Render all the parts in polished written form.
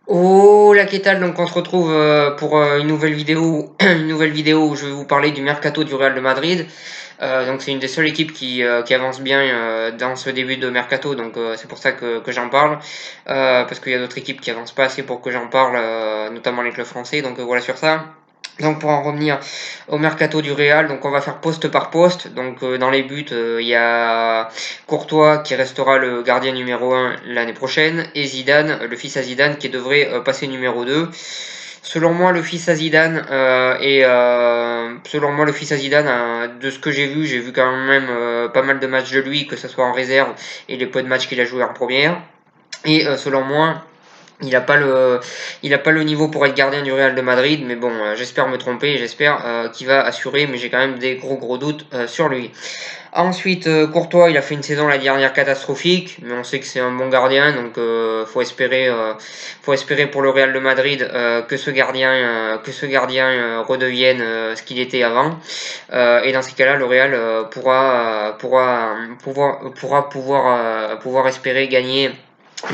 Oh la qu'est-ce donc on se retrouve pour une nouvelle vidéo, une nouvelle vidéo où je vais vous parler du mercato du Real de Madrid. Donc c'est une des seules équipes qui avance bien dans ce début de mercato, donc c'est pour ça que j'en parle, parce qu'il y a d'autres équipes qui avancent pas assez pour que j'en parle, notamment les clubs français. Donc voilà sur ça. Donc pour en revenir au mercato du Real, donc on va faire poste par poste. Donc dans les buts, il y a Courtois qui restera le gardien numéro 1 l'année prochaine et Zidane, le fils à Zidane qui devrait passer numéro 2. Selon moi, le fils à Zidane selon moi le fils à Zidane, de ce que j'ai vu quand même pas mal de matchs de lui, que ce soit en réserve et les peu de matchs qu'il a joué en première. Et selon moi, il n'a pas le niveau pour être gardien du Real de Madrid, mais bon, j'espère me tromper, j'espère qu'il va assurer, mais j'ai quand même des gros doutes sur lui. Ensuite, Courtois, il a fait une saison la dernière catastrophique, mais on sait que c'est un bon gardien, donc faut espérer pour le Real de Madrid que ce gardien redevienne ce qu'il était avant. Et dans ces cas-là, le Real pouvoir espérer gagner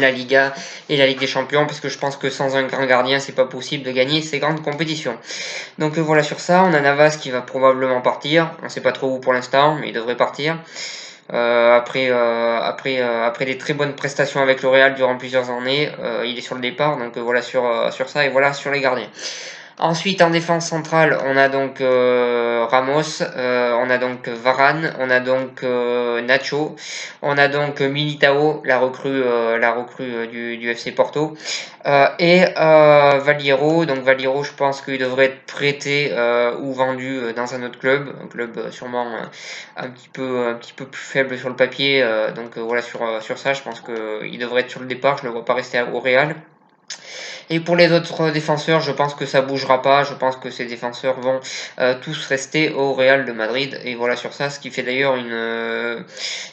la Liga et la Ligue des Champions, parce que je pense que sans un grand gardien, c'est pas possible de gagner ces grandes compétitions. Donc voilà sur ça, on a Navas qui va probablement partir. On sait pas trop où pour l'instant, mais il devrait partir. Après des très bonnes prestations avec le Real durant plusieurs années, il est sur le départ. Donc voilà sur ça et voilà sur les gardiens. Ensuite, en défense centrale, on a donc Ramos, on a donc Varane, on a donc Nacho, on a donc Militao, la recrue du FC Porto, Valiero. Donc Valiero, je pense qu'il devrait être prêté ou vendu dans un autre club, un club sûrement un petit peu plus faible sur le papier. Donc voilà sur ça, je pense qu'il devrait être sur le départ. Je ne le vois pas rester au Real. Et pour les autres défenseurs, je pense que ça bougera pas. Je pense que ces défenseurs vont tous rester au Real de Madrid. Et voilà sur ça, ce qui fait d'ailleurs une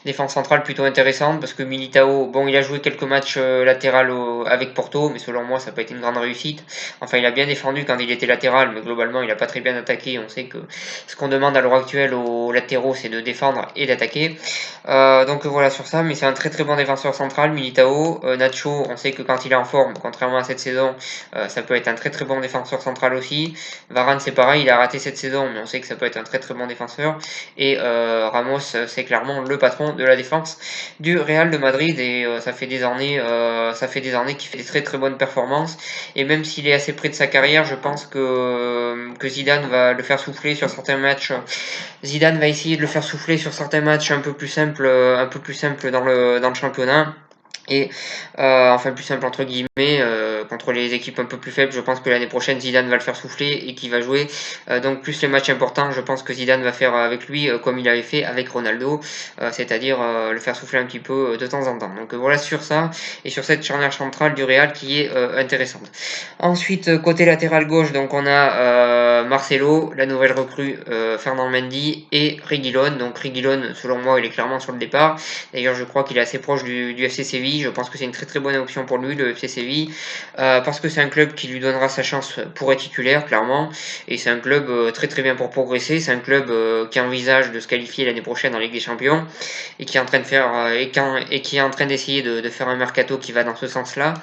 défense centrale plutôt intéressante parce que Militao, bon, il a joué quelques matchs latéral avec Porto, mais selon moi, ça n'a pas été une grande réussite. Enfin, il a bien défendu quand il était latéral, mais globalement, il n'a pas très bien attaqué. On sait que ce qu'on demande à l'heure actuelle aux latéraux, c'est de défendre et d'attaquer. Donc voilà sur ça, mais c'est un très bon défenseur central, Militao. Nacho, on sait que quand il est en forme, contrairement à cette saison, ça peut être un très bon défenseur central aussi. Varane, c'est pareil, il a raté cette saison, mais on sait que ça peut être un très bon défenseur. Et Ramos, c'est clairement le patron de la défense du Real de Madrid, et ça fait des années qu'il fait des très bonnes performances. Et même s'il est assez près de sa carrière, je pense que Zidane va le faire souffler sur certains matchs. Zidane va essayer de le faire souffler sur certains matchs un peu plus simples dans le championnat. Et enfin plus simple entre guillemets contre les équipes un peu plus faibles. Je pense que l'année prochaine Zidane va le faire souffler et qu'il va jouer donc plus les matchs importants. Je pense que Zidane va faire avec lui comme il avait fait avec Ronaldo, c'est-à-dire le faire souffler un petit peu de temps en temps. Donc voilà sur ça et sur cette charnière centrale du Real qui est intéressante. Ensuite côté latéral gauche, donc on a Marcelo, la nouvelle recrue, Fernand Mendy et Reguilon. Donc Reguilon, selon moi, il est clairement sur le départ. D'ailleurs, je crois qu'il est assez proche du FC Séville. Je pense que c'est une très bonne option pour lui, le FC Séville, parce que c'est un club qui lui donnera sa chance pour être titulaire, clairement. Et c'est un club très bien pour progresser. C'est un club qui envisage de se qualifier l'année prochaine en Ligue des Champions et qui est en train de faire et qui est en train d'essayer de faire un mercato qui va dans ce sens-là.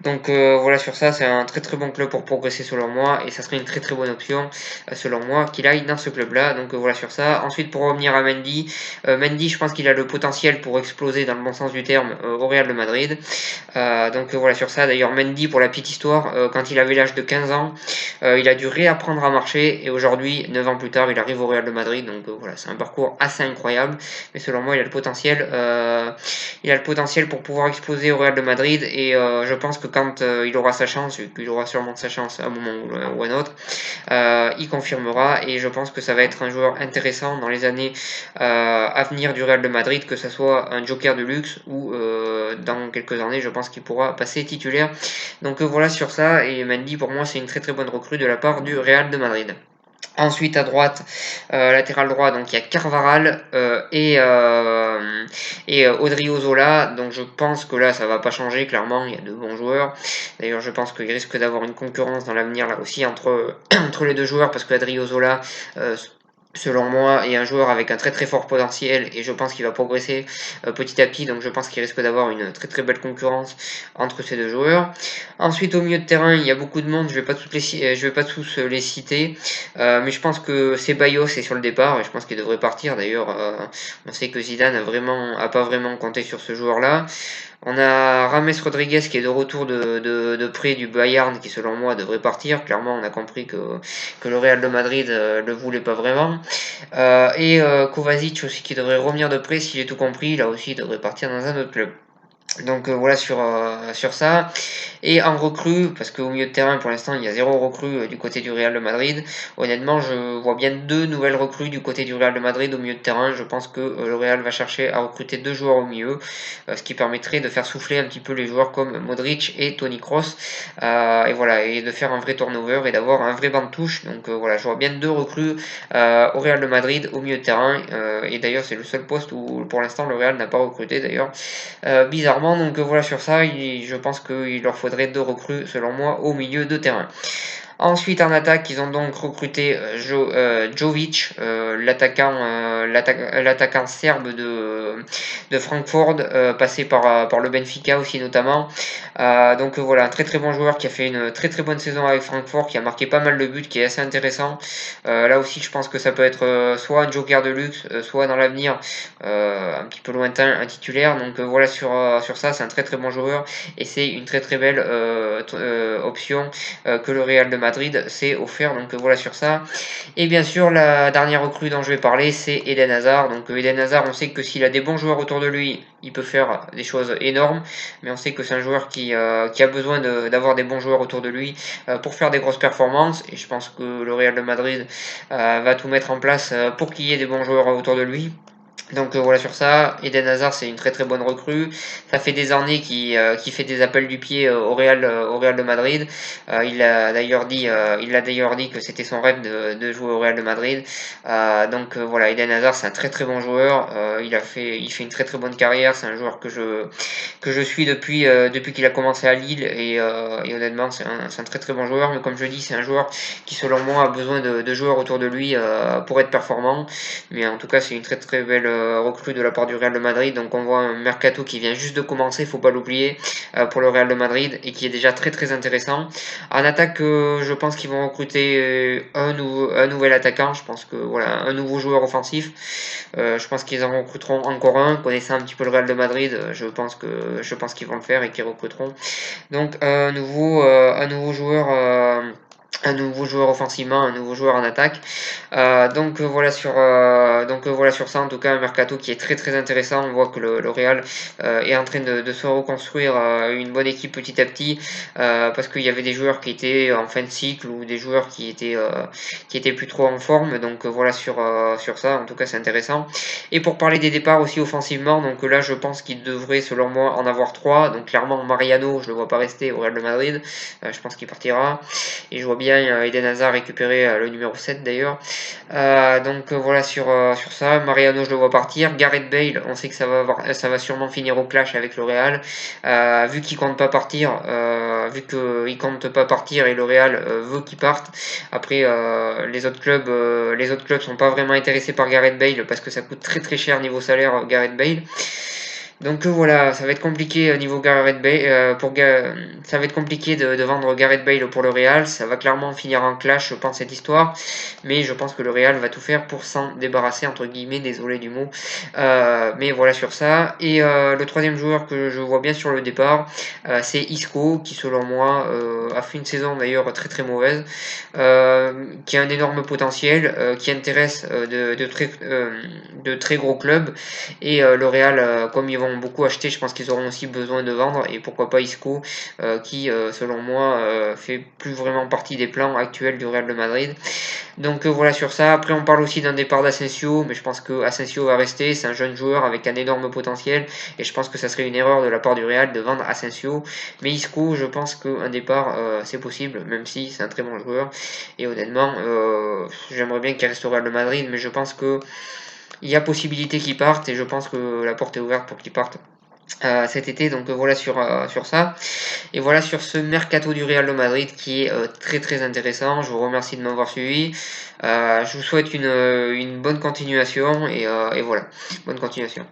Donc voilà sur ça, c'est un très bon club pour progresser selon moi, et ça serait une très bonne option selon moi qu'il aille dans ce club-là. Donc voilà sur ça. Ensuite pour revenir à Mendy, Mendy je pense qu'il a le potentiel pour exploser dans le bon sens du terme au Real de Madrid. Donc voilà sur ça. D'ailleurs Mendy, pour la petite histoire, quand il avait l'âge de 15 ans, il a dû réapprendre à marcher, et aujourd'hui 9 ans plus tard il arrive au Real de Madrid. Donc voilà, c'est un parcours assez incroyable, mais selon moi il a le potentiel pour pouvoir exploser au Real de Madrid, et je pense que quand il aura sa chance, il aura sûrement sa chance à un moment ou à un autre, il confirmera, et je pense que ça va être un joueur intéressant dans les années à venir du Real de Madrid, que ce soit un joker de luxe ou dans quelques années, je pense qu'il pourra passer titulaire. Donc voilà sur ça, et Mendy pour moi c'est une très bonne recrue de la part du Real de Madrid. Ensuite à droite, latéral droit, donc il y a Carvaral et Odriozola. Donc je pense que là ça va pas changer, clairement, il y a de bons joueurs. D'ailleurs je pense qu'il risque d'avoir une concurrence dans l'avenir là aussi entre les deux joueurs, parce que Odriozola selon moi, est un joueur avec un très très fort potentiel et je pense qu'il va progresser petit à petit, donc je pense qu'il risque d'avoir une très très belle concurrence entre ces deux joueurs. Ensuite, au milieu de terrain, il y a beaucoup de monde, je vais pas tous les citer, mais je pense que Ceballos est sur le départ et je pense qu'il devrait partir. D'ailleurs, on sait que Zidane a pas vraiment compté sur ce joueur-là. On a Rames Rodriguez qui est de retour de près du Bayern, qui selon moi devrait partir. Clairement, on a compris que le Real de Madrid le voulait pas vraiment. Kovacic aussi qui devrait revenir de près, si j'ai tout compris. Là aussi, il devrait partir dans un autre club. Donc voilà sur ça. Et en recrue, parce qu'au milieu de terrain pour l'instant il y a zéro recrue du côté du Real de Madrid, honnêtement je vois bien deux nouvelles recrues du côté du Real de Madrid au milieu de terrain. Je pense que le Real va chercher à recruter deux joueurs au milieu, ce qui permettrait de faire souffler un petit peu les joueurs comme Modric et Toni Kroos, et voilà, et de faire un vrai turnover et d'avoir un vrai banc de touche. Donc voilà, je vois bien deux recrues au Real de Madrid au milieu de terrain, et d'ailleurs c'est le seul poste où pour l'instant le Real n'a pas recruté d'ailleurs, bizarrement. Donc voilà sur ça, je pense qu'il leur faudrait deux recrues selon moi au milieu de terrain. Ensuite, en attaque, ils ont donc recruté Jovic, l'attaquant serbe de Francfort, passé par le Benfica aussi notamment. Donc voilà, un très très bon joueur qui a fait une très très bonne saison avec Francfort, qui a marqué pas mal de buts, qui est assez intéressant. Là aussi, je pense que ça peut être soit un joker de luxe, soit dans l'avenir un petit peu lointain, un titulaire. Donc voilà sur ça, c'est un très très bon joueur et c'est une très très belle option que le Real de Madrid s'est offert. Donc voilà sur ça. Et bien sûr, la dernière recrue dont je vais parler, c'est Eden Hazard. Donc Eden Hazard, on sait que s'il a des bons joueurs autour de lui, il peut faire des choses énormes. Mais on sait que c'est un joueur qui a besoin d'avoir des bons joueurs autour de lui pour faire des grosses performances. Et je pense que le Real de Madrid va tout mettre en place pour qu'il y ait des bons joueurs autour de lui. Donc voilà sur ça, Eden Hazard c'est une très très bonne recrue. Ça fait des années qu'il fait des appels du pied au Real de Madrid. Il a d'ailleurs dit que c'était son rêve de jouer au Real de Madrid. Voilà, Eden Hazard c'est un très très bon joueur. Il fait une très très bonne carrière. C'est un joueur que je suis depuis qu'il a commencé à Lille et honnêtement c'est un très très bon joueur. Mais comme je dis, c'est un joueur qui selon moi a besoin de joueurs autour de lui pour être performant. Mais en tout cas, c'est une très très belle recrue de la part du Real de Madrid. Donc on voit un mercato qui vient juste de commencer, faut pas l'oublier, pour le Real de Madrid et qui est déjà très très intéressant. En attaque, je pense qu'ils vont recruter un nouvel attaquant. Je pense que voilà, un nouveau joueur offensif. Je pense qu'ils en recruteront encore un. Connaissant un petit peu le Real de Madrid, je pense qu'ils vont le faire et qu'ils recruteront. Donc un nouveau joueur. Un nouveau joueur offensivement, un nouveau joueur en attaque. Voilà sur ça, en tout cas un mercato qui est très très intéressant. On voit que le Real est en train de se reconstruire une bonne équipe petit à petit, parce qu'il y avait des joueurs qui étaient en fin de cycle ou des joueurs qui étaient plus trop en forme. Donc voilà sur ça, en tout cas c'est intéressant. Et pour parler des départs aussi offensivement, donc là je pense qu'il devrait selon moi en avoir trois. Donc clairement Mariano, je le vois pas rester au Real de Madrid, je pense qu'il partira. Et je vois bien Eden Hazard récupérer le numéro 7 d'ailleurs. Voilà sur ça. Mariano, je le vois partir. Gareth Bale, on sait que ça va sûrement finir au clash avec le Real. Vu qu'il compte pas partir, vu qu'il compte pas partir et le Real veut qu'il parte. Après, les autres clubs sont pas vraiment intéressés par Gareth Bale parce que ça coûte très très cher niveau salaire Gareth Bale. Donc voilà, ça va être compliqué au niveau Gareth Bale, ça va être compliqué de vendre Gareth Bale pour le Real. Ça va clairement finir en clash, je pense, cette histoire. Mais je pense que le Real va tout faire pour s'en débarrasser, entre guillemets, désolé du mot. Mais voilà sur ça. Et le troisième joueur que je vois bien sur le départ, c'est Isco, qui selon moi a fait une saison d'ailleurs très très mauvaise, qui a un énorme potentiel, qui intéresse de très gros clubs. Et le Real, comme ils vont beaucoup acheter, je pense qu'ils auront aussi besoin de vendre. Et pourquoi pas Isco, qui selon moi fait plus vraiment partie des plans actuels du Real de Madrid. Donc voilà sur ça. Après on parle aussi d'un départ d'Asensio, mais je pense que Asensio va rester. C'est un jeune joueur avec un énorme potentiel. Et je pense que ça serait une erreur de la part du Real de vendre Asensio. Mais Isco, je pense qu'un départ c'est possible, même si c'est un très bon joueur. Et honnêtement, j'aimerais bien qu'il reste au Real de Madrid, mais je pense que il y a possibilité qu'il parte et je pense que la porte est ouverte pour qu'il parte cet été. Donc voilà sur ça. Et voilà sur ce mercato du Real de Madrid qui est très très intéressant. Je vous remercie de m'avoir suivi. Je vous souhaite une bonne continuation et voilà, bonne continuation.